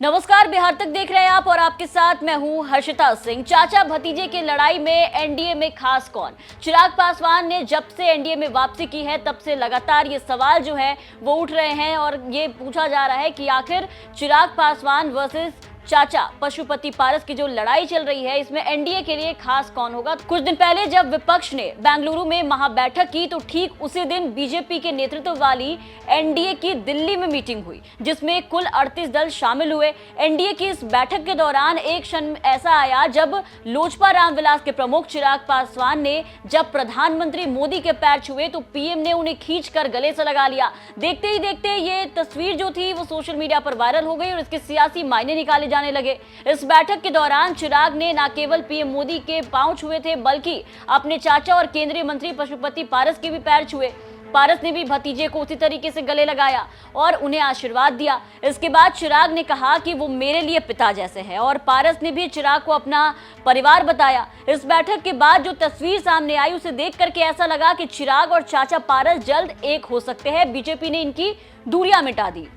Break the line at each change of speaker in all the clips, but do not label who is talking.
नमस्कार, बिहार तक देख रहे हैं आप और आपके साथ मैं हूं हर्षिता सिंह। चाचा भतीजे की लड़ाई में एनडीए में खास कौन? चिराग पासवान ने जब से एनडीए में वापसी की है तब से लगातार ये सवाल जो है वो उठ रहे हैं और ये पूछा जा रहा है कि आखिर चिराग पासवान वर्सेस चाचा पशुपति पारस की जो लड़ाई चल रही है इसमें एनडीए के लिए खास कौन होगा। कुछ दिन पहले जब विपक्ष ने बेंगलुरु में महाबैठक की तो ठीक उसी दिन बीजेपी के नेतृत्व वाली एनडीए की दिल्ली में मीटिंग हुई जिसमें कुल 38 दल शामिल हुए। एनडीए की इस बैठक के दौरान एक क्षण ऐसा आया जब लोजपा रामविलास के प्रमुख चिराग पासवान ने जब प्रधानमंत्री मोदी के पैर छुए तो पीएम ने उन्हें खींचकर गले से लगा लिया। देखते ही देखते ये तस्वीर जो थी वो सोशल मीडिया पर वायरल हो गई और इसके सियासी मायने निकाले जाने लगे। इस बैठक के दौरान चिराग ने न केवल पीएम मोदी के पांव छुए थे बल्कि अपने चाचा और केंद्रीय मंत्री पशुपति पारस के भी पैर छुए। पारस ने भी भतीजे को उसी तरीके से गले लगाया और उन्हें आशीर्वाद दिया। इसके बाद चिराग ने कहा कि वो मेरे लिए पिता जैसे हैं और पारस ने भी चिराग को अपना परिवार बताया। इस बैठक के बाद जो तस्वीर सामने आई उसे देख करके ऐसा लगा कि चिराग और चाचा पारस जल्द एक हो सकते हैं। बीजेपी ने इनकी दूरियां मिटा दी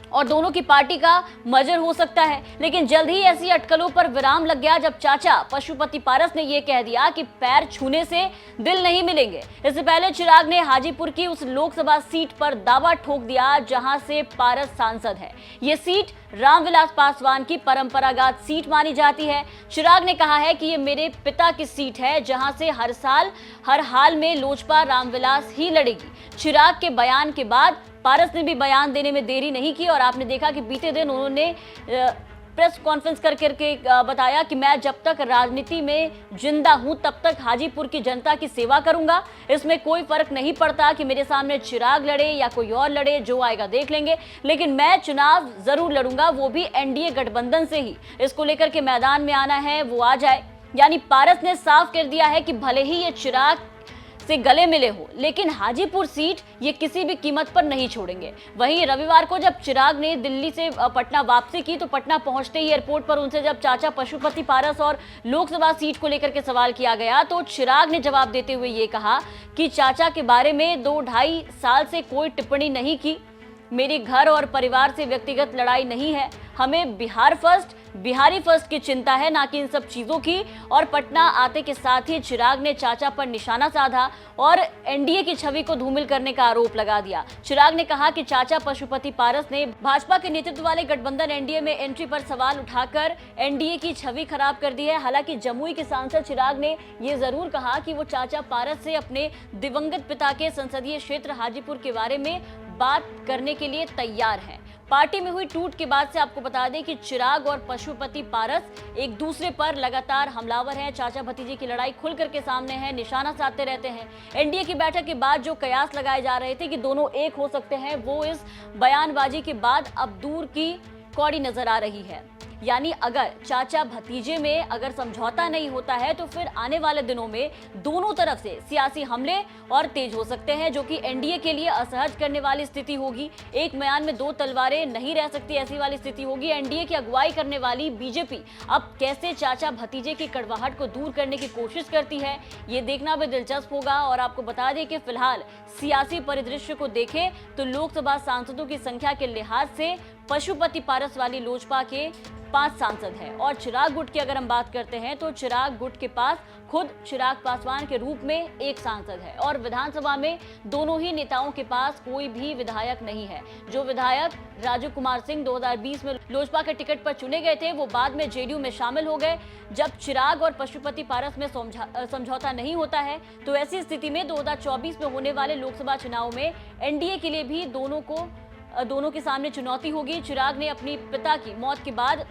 और दोनों की पार्टी का मर्जर हो सकता है, लेकिन जल्द ही ऐसी अटकलों पर विराम लग गया जब चाचा पशुपति पारस ने यह कह दिया कि पैर छूने से दिल नहीं मिलेंगे। इससे पहले चिराग ने हाजीपुर की उस लोकसभा सीट पर दावा ठोक दिया जहां से पारस सांसद है। ये सीट रामविलास पासवान की परंपरागत सीट मानी जाती है। चिराग ने कहा है कि ये मेरे पिता की सीट है जहां से हर साल हर हाल में लोजपा रामविलास ही लड़ेगी। चिराग के बयान के बाद पारस ने भी बयान देने में देरी नहीं की और आपने देखा कि बीते दिन उन्होंने प्रेस कॉन्फ्रेंस करके बताया कि मैं जब तक राजनीति में जिंदा हूं तब तक हाजीपुर की जनता की सेवा करूंगा। इसमें कोई फर्क नहीं पड़ता कि मेरे सामने चिराग लड़े या कोई और लड़े, जो आएगा देख लेंगे, लेकिन मैं चुनाव जरूर लड़ूंगा, वो भी एनडीए गठबंधन से ही। इसको लेकर के मैदान में आना है वो आ जाए। यानी पारस ने साफ कर दिया है कि भले ही ये चिराग से गले मिले हो लेकिन हाजीपुर सीट ये किसी भी कीमत पर नहीं छोड़ेंगे। वहीं रविवार को जब चिराग ने दिल्ली से पटना वापसी की तो पटना पहुंचते ही एयरपोर्ट पर उनसे जब चाचा पशुपति पारस और लोकसभा सीट को लेकर के सवाल किया गया तो चिराग ने जवाब देते हुए ये कहा कि चाचा के बारे में 2-2.5 साल से कोई टिप्पणी नहीं की। मेरे घर और परिवार से व्यक्तिगत लड़ाई नहीं है। हमें बिहारी फर्स्ट की चिंता है, ना कि इन सब चीजों की। और पटना आते के साथ ही चिराग ने चाचा पर निशाना साधा और एनडीए की छवि को धूमिल करने का आरोप लगा दिया। चिराग ने कहा कि चाचा पशुपति पारस ने भाजपा के नेतृत्व वाले गठबंधन एनडीए में एंट्री पर सवाल उठाकर एनडीए की छवि खराब कर दी है। हालांकि जमुई के सांसद चिराग ने यह जरूर कहा कि वो चाचा पारस से अपने दिवंगत पिता के संसदीय क्षेत्र हाजीपुर के बारे में बात करने के लिए तैयार हैं। पार्टी में हुई टूट के बाद से आपको बता दें कि चिराग और पशुपति पारस एक दूसरे पर लगातार हमलावर हैं। चाचा भतीजे की लड़ाई खुल करके सामने है, निशाना साधते रहते हैं। एनडीए की बैठक के बाद जो कयास लगाए जा रहे थे कि दोनों एक हो सकते हैं, वो इस बयानबाजी के बाद अब दूर की कौड़ी नजर आ रही है। यानी अगर चाचा भतीजे में अगर समझौता नहीं होता है तो फिर आने वाले दिनों में दोनों तरफ से सियासी हमले और तेज हो सकते हैं, जो कि एनडीए के लिए असहज करने वाली स्थिति होगी। एक म्यान में 2 तलवारें नहीं रह सकती, ऐसी वाली स्थिति होगी। एनडीए की अगुवाई करने वाली बीजेपी अब कैसे चाचा भतीजे की कड़वाहट को दूर करने की कोशिश करती है, ये देखना भी दिलचस्प होगा। और आपको बता दें कि फिलहाल सियासी परिदृश्य को देखें तो लोकसभा सांसदों की संख्या के लिहाज से पशुपति पारस वाली लोजपा के 5 सांसद हैं और चिराग गुट की अगर हम बात करते हैं तो चिराग गुट के पास खुद चिराग पासवान के रूप में 1 सांसद है और विधानसभा में दोनों ही नेताओं के पास कोई भी विधायक नहीं है। जो विधायक राजू कुमार सिंह 2020 में लोजपा के टिकट पर चुने गए थे वो बाद में जेडीयू में शामिल हो गए। जब चिराग और पशुपति पारस में समझौता नहीं होता है तो ऐसी स्थिति में 2024 में होने वाले लोकसभा चुनाव में एनडीए के लिए भी दोनों के सामने चुनौती होगी। चिराग ने अपनी पिता की मौत के बाद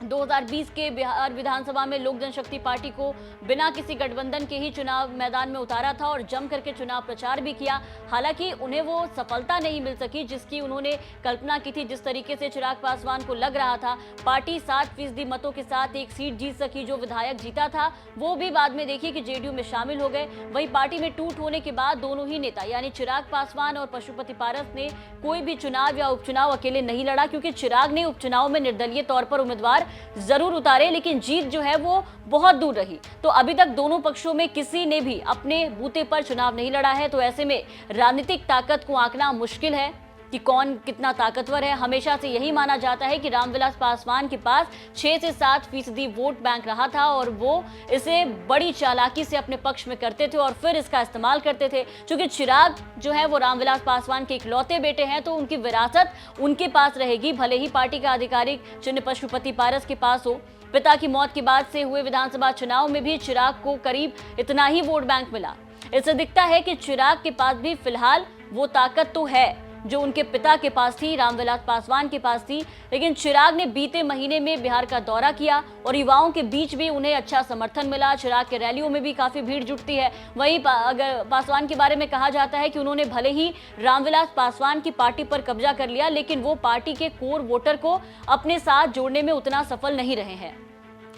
2020 के बिहार विधानसभा में लोक जनशक्ति पार्टी को बिना किसी गठबंधन के ही चुनाव मैदान में उतारा था और जम करके चुनाव प्रचार भी किया। हालांकि उन्हें वो सफलता नहीं मिल सकी जिसकी उन्होंने कल्पना की थी। जिस तरीके से चिराग पासवान को लग रहा था पार्टी 60% मतों के साथ एक सीट जीत सकी, जो विधायक जीता था वो भी बाद में देखिए कि जेडीयू में शामिल हो गए। वहीं पार्टी में टूट होने के बाद दोनों ही नेता यानी चिराग पासवान और पशुपति पारस ने कोई भी चुनाव या उपचुनाव अकेले नहीं लड़ा, क्योंकि चिराग ने उपचुनाव में निर्दलीय तौर पर उम्मीदवार जरूर उतारे लेकिन जीत जो है वो बहुत दूर रही। तो अभी तक दोनों पक्षों में किसी ने भी अपने बूते पर चुनाव नहीं लड़ा है। तो ऐसे में राजनीतिक ताकत को आंकना मुश्किल है। कि कौन कितना ताकतवर है। हमेशा से यही माना जाता है कि रामविलास पासवान के पास 6 से 7% वोट बैंक रहा था और वो इसे बड़ी चालाकी से अपने पक्ष में करते थे और फिर इसका इस्तेमाल करते थे। क्योंकि चिराग जो है वो रामविलास पासवान के इकलौते बेटे हैं, तो उनकी विरासत उनके पास रहेगी, भले ही पार्टी का आधिकारिक चिन्ह पशुपति पारस के पास हो। पिता की मौत के बाद से हुए विधानसभा चुनाव में भी चिराग को करीब इतना ही वोट बैंक मिला। इससे दिखता है कि चिराग के पास भी फिलहाल वो ताकत तो है जो उनके पिता के पास थी, रामविलास पासवान के पास थी। लेकिन चिराग ने बीते महीने में बिहार का दौरा किया और युवाओं के बीच भी उन्हें अच्छा समर्थन मिला। चिराग के रैलियों में भी काफी भीड़ जुटती है। वहीं अगर पासवान के बारे में कहा जाता है कि उन्होंने भले ही रामविलास पासवान की पार्टी पर कब्जा कर लिया, लेकिन वो पार्टी के कोर वोटर को अपने साथ जोड़ने में उतना सफल नहीं रहे हैं।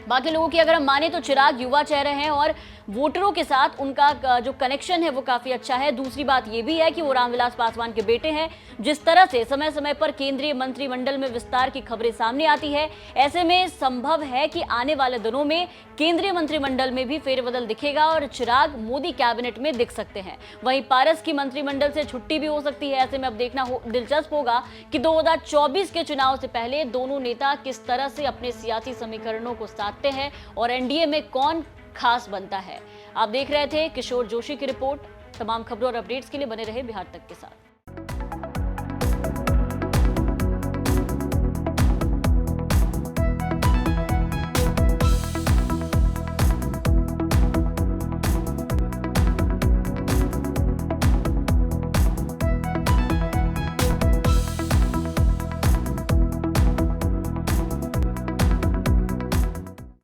बाकी लोगों की अगर हम माने तो चिराग युवा चेहरे हैं और वोटरों के साथ उनका जो कनेक्शन है वो काफी अच्छा है। दूसरी बात ये भी है कि वो रामविलास पासवान के बेटे हैं। जिस तरह से समय समय पर केंद्रीय मंत्रिमंडल में विस्तार की खबरें सामने आती है, ऐसे में संभव है कि आने वाले दिनों में केंद्रीय मंत्रिमंडल में भी फेरबदल दिखेगा और चिराग मोदी कैबिनेट में दिख सकते हैं। वहीं पारस की मंत्रिमंडल से छुट्टी भी हो सकती है। ऐसे में अब देखना दिलचस्प होगा कि 2024 के चुनाव से पहले दोनों नेता किस तरह से अपने सियासी समीकरणों को साधते हैं और एनडीए में कौन खास बनता है। आप देख रहे थे किशोर जोशी की रिपोर्ट। तमाम खबरों और अपडेट्स के लिए बने रहे बिहार तक के साथ।